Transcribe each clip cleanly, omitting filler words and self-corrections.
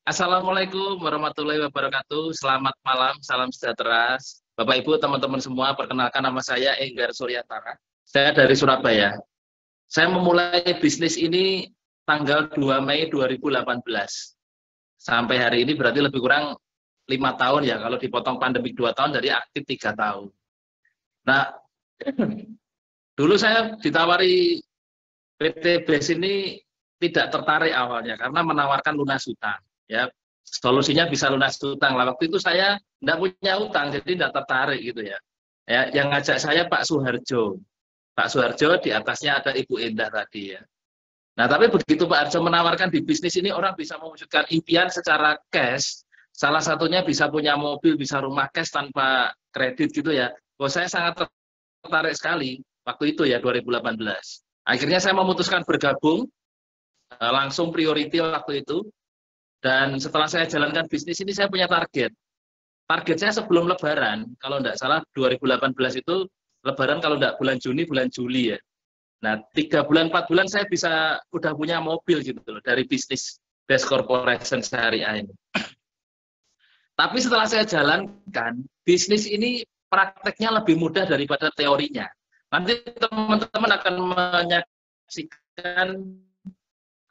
Assalamualaikum warahmatullahi wabarakatuh. Selamat malam, salam sejahtera. Bapak Ibu, teman-teman semua, perkenalkan nama saya Enggar Suryatara. Saya dari Surabaya. Saya memulai bisnis ini tanggal 2 Mei 2018. Sampai hari ini berarti lebih kurang 5 tahun ya, kalau dipotong pandemik 2 tahun, jadi aktif 3 tahun. Nah, dulu saya ditawari PT BES ini tidak tertarik awalnya karena menawarkan lunas hutang. Ya, solusinya bisa lunas hutang lah. Waktu itu saya tidak punya utang, jadi tidak tertarik gitu ya. Ya, yang ngajak saya Pak Suharjo. Pak Suharjo di atasnya ada Ibu Endah tadi ya. Nah, tapi begitu Pak Harjo menawarkan di bisnis ini orang bisa mewujudkan impian secara cash, salah satunya bisa punya mobil, bisa rumah cash tanpa kredit gitu ya. Oh, saya sangat tertarik sekali waktu itu ya 2018. Akhirnya saya memutuskan bergabung, langsung priority waktu itu. Dan setelah saya jalankan bisnis ini saya punya target. Target saya sebelum Lebaran, kalau tidak salah 2018 itu Lebaran kalau tidak bulan Juni, bulan Juli ya. Nah, 3 bulan, 4 bulan saya bisa udah punya mobil gitu loh dari bisnis Best Corporation Syariah ini. Tapi setelah saya jalankan, bisnis ini prakteknya lebih mudah daripada teorinya. Nanti teman-teman akan menyaksikan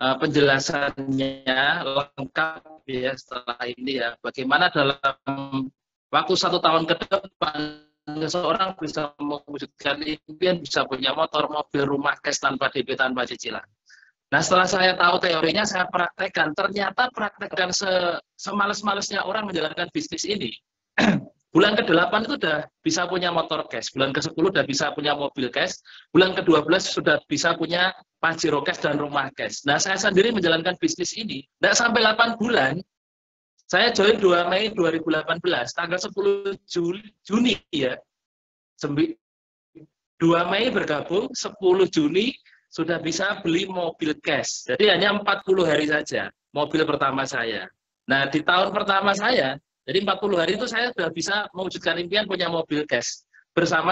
penjelasannya lengkap ya setelah ini ya. Bagaimana dalam waktu 1 tahun ke depan seseorang bisa mewujudkan impian, bisa punya motor, mobil, rumah, cash tanpa DP, tanpa cicilan. Nah, setelah saya tahu teorinya, saya praktekkan. Ternyata praktekkan semales-malesnya orang menjalankan bisnis ini. Bulan ke-8 itu sudah bisa punya motor cash, bulan ke-10 sudah bisa punya mobil cash, bulan ke-12 sudah bisa punya Pajero cash dan rumah cash. Nah, saya sendiri menjalankan bisnis ini, tidak sampai 8 bulan, saya join 2 Mei 2018, tanggal 10 Juni ya, 2 Mei bergabung, 10 Juni sudah bisa beli mobil cash. Jadi hanya 40 hari saja mobil pertama saya. Nah, di tahun pertama saya, jadi 40 hari itu saya sudah bisa mewujudkan impian punya mobil cash bersama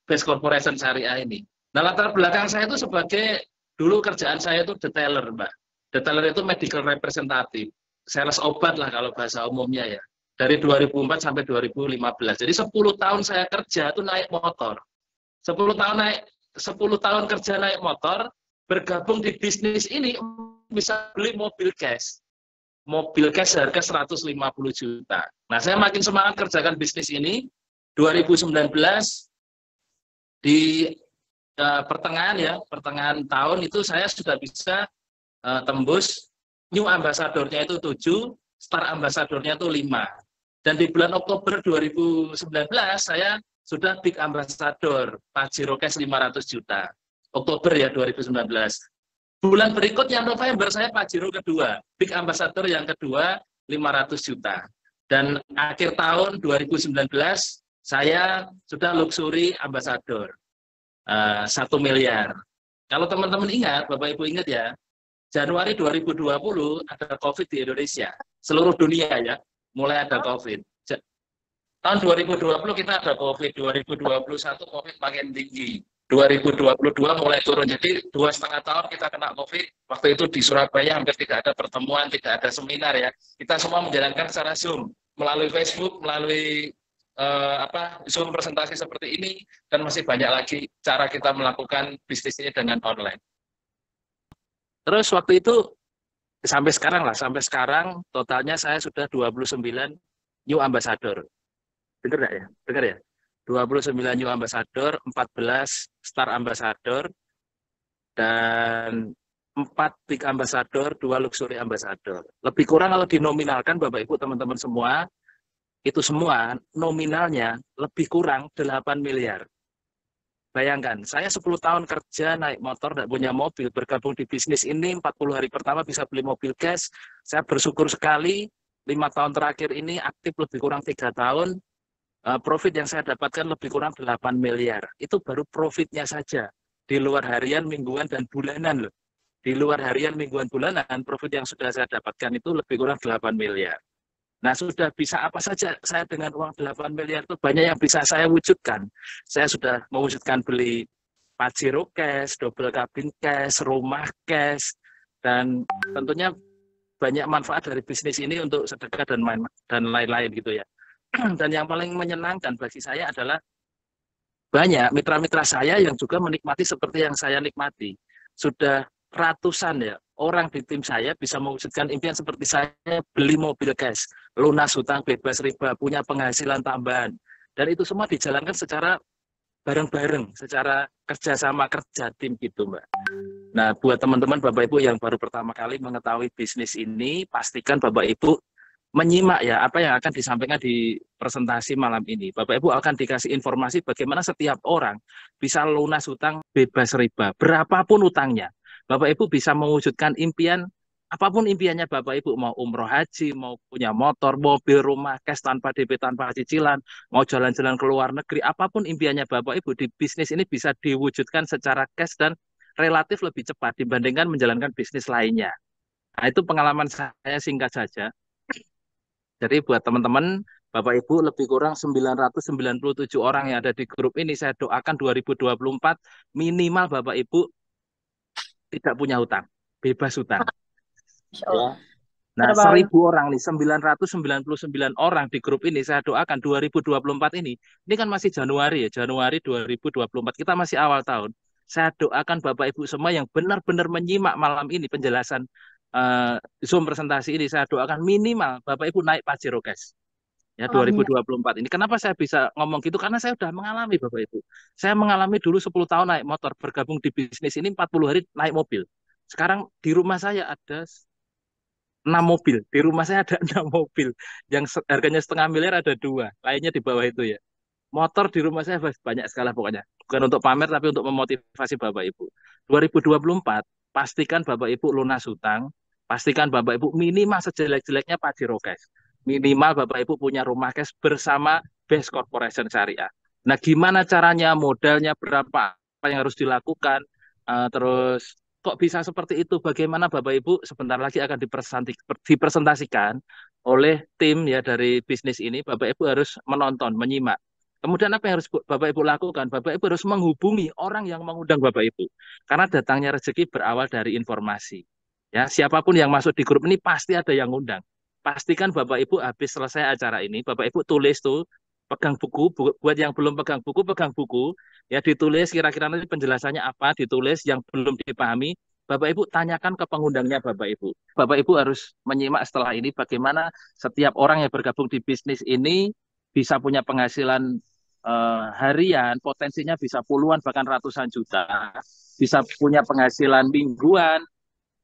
Best Corporation Syariah ini. Nah, latar belakang saya itu sebagai, dulu kerjaan saya itu detailer, Mbak. Detailer itu medical representative, sales obat lah kalau bahasa umumnya ya. Dari 2004 sampai 2015. Jadi 10 tahun saya kerja itu naik motor. 10 tahun naik 10 tahun kerja naik motor, bergabung di bisnis ini bisa beli mobil cash. Mobil cash harga 150 juta. Nah, saya makin semangat kerjakan bisnis ini. 2019 di pertengahan tahun itu saya sudah bisa tembus new ambassador-nya itu 7, star ambassador-nya itu 5. Dan di bulan Oktober 2019 saya sudah big ambassador Pajero Cash 500 juta. Oktober ya 2019. Bulan berikutnya November saya Pajero kedua, big ambassador yang kedua 500 juta. Dan akhir tahun 2019 saya sudah luxury ambassador 1 miliar. Kalau teman-teman ingat, Bapak Ibu ingat ya, Januari 2020 ada COVID di Indonesia, seluruh dunia ya, mulai ada COVID. Tahun 2020 kita ada COVID, 2021 COVID makin tinggi, 2022 mulai turun. Jadi 2,5 tahun kita kena COVID. Waktu itu di Surabaya hampir tidak ada pertemuan, tidak ada seminar ya. Kita semua menjalankan secara Zoom, melalui Facebook, melalui Zoom presentasi seperti ini, dan masih banyak lagi cara kita melakukan bisnis ini dengan online. Terus waktu itu sampai sekarang totalnya saya sudah 29 new ambassador. Dengar nggak ya? Dengar ya? 29 new ambassador, 14 star ambassador, dan 4 big ambassador, 2 luxury ambassador. Lebih kurang kalau dinominalkan Bapak Ibu teman-teman semua, itu semua nominalnya lebih kurang 8 miliar. Bayangkan, saya 10 tahun kerja, naik motor, tidak punya mobil, bergabung di bisnis ini, 40 hari pertama bisa beli mobil cash. Saya bersyukur sekali, 5 tahun terakhir ini aktif lebih kurang 3 tahun, profit yang saya dapatkan lebih kurang 8 miliar. Itu baru profitnya saja. Di luar harian, mingguan, dan bulanan loh. Di luar harian, mingguan, bulanan, profit yang sudah saya dapatkan itu lebih kurang 8 miliar. Nah, sudah bisa apa saja saya dengan uang 8 miliar itu banyak yang bisa saya wujudkan. Saya sudah mewujudkan beli Pajero cash, double cabin cash, rumah cash, dan tentunya banyak manfaat dari bisnis ini untuk sedekah dan lain-lain gitu ya. Dan yang paling menyenangkan bagi saya adalah banyak mitra-mitra saya yang juga menikmati seperti yang saya nikmati. Sudah ratusan ya orang di tim saya bisa mewujudkan impian seperti saya, beli mobil cash, lunas hutang bebas riba, punya penghasilan tambahan. Dan itu semua dijalankan secara bareng-bareng, secara kerjasama kerja tim gitu, Mbak. Nah, buat teman-teman Bapak Ibu yang baru pertama kali mengetahui bisnis ini, pastikan Bapak Ibu menyimak ya apa yang akan disampaikan di presentasi malam ini. Bapak Ibu akan dikasih informasi bagaimana setiap orang bisa lunas hutang bebas riba, berapapun utangnya. Bapak Ibu bisa mewujudkan impian, apapun impiannya Bapak Ibu, mau umroh haji, mau punya motor, mobil, rumah, cash tanpa DP, tanpa cicilan, mau jalan-jalan ke luar negeri, apapun impiannya Bapak Ibu, di bisnis ini bisa diwujudkan secara cash dan relatif lebih cepat dibandingkan menjalankan bisnis lainnya. Nah, itu pengalaman saya singkat saja. Jadi buat teman-teman, Bapak Ibu lebih kurang 997 orang yang ada di grup ini, saya doakan 2024 minimal Bapak Ibu tidak punya hutang, bebas hutang. Masya Ya. Allah. Nah, Terbang. 1.000 orang nih, 999 orang di grup ini, saya doakan 2024 ini kan masih Januari ya, Januari 2024, kita masih awal tahun. Saya doakan Bapak Ibu semua yang benar-benar menyimak malam ini penjelasan Zoom presentasi ini, saya doakan minimal Bapak Ibu naik Pajero Cash. Ya, Amin. 2024 ini. Kenapa saya bisa ngomong gitu? Karena saya sudah mengalami Bapak Ibu. Saya mengalami dulu 10 tahun naik motor, bergabung di bisnis ini 40 hari naik mobil. Sekarang di rumah saya ada 6 mobil. Di rumah saya ada 6 mobil. Yang harganya setengah miliar ada 2. Lainnya di bawah itu ya. Motor di rumah saya banyak sekali pokoknya. Bukan untuk pamer tapi untuk memotivasi Bapak Ibu. 2024 pastikan Bapak Ibu lunas hutang, pastikan Bapak Ibu minimal sejelek-jeleknya Pajero Cash. Minimal Bapak Ibu punya rumah cash bersama Best Corporation Syariah. Nah, gimana caranya, modalnya berapa, apa yang harus dilakukan, terus kok bisa seperti itu, bagaimana Bapak Ibu sebentar lagi akan dipresentasikan oleh tim ya dari bisnis ini. Bapak Ibu harus menonton, menyimak. Kemudian apa yang harus Bapak Ibu lakukan? Bapak Ibu harus menghubungi orang yang mengundang Bapak Ibu. Karena datangnya rezeki berawal dari informasi. Ya, siapapun yang masuk di grup ini pasti ada yang undang. Pastikan Bapak Ibu habis selesai acara ini, Bapak Ibu tulis tuh, pegang buku, buat yang belum pegang buku, ya ditulis kira-kira nanti penjelasannya apa, ditulis yang belum dipahami, Bapak Ibu tanyakan ke pengundangnya Bapak Ibu. Bapak Ibu harus menyimak setelah ini bagaimana setiap orang yang bergabung di bisnis ini bisa punya penghasilan harian, potensinya bisa puluhan bahkan ratusan juta, bisa punya penghasilan mingguan,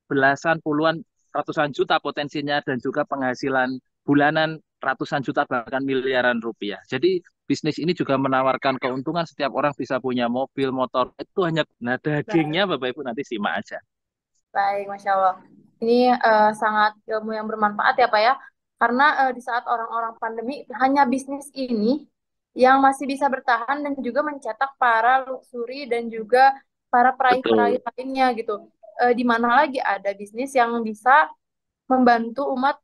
belasan, puluhan, ratusan juta potensinya, dan juga penghasilan bulanan ratusan juta bahkan miliaran rupiah. Jadi bisnis ini juga menawarkan keuntungan setiap orang bisa punya mobil, motor. Itu hanya nah dagingnya Bapak Ibu nanti simak aja. Baik, Masya Allah. Ini sangat ilmu yang bermanfaat ya Pak ya. Karena di saat orang-orang pandemi, hanya bisnis ini yang masih bisa bertahan dan juga mencetak para luxury dan juga para peraih-peraih Betul. lainnya gitu. Di mana lagi ada bisnis yang bisa membantu umat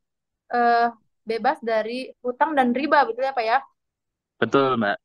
eh, bebas dari hutang dan riba, betul ya Pak ya? Betul, Mbak.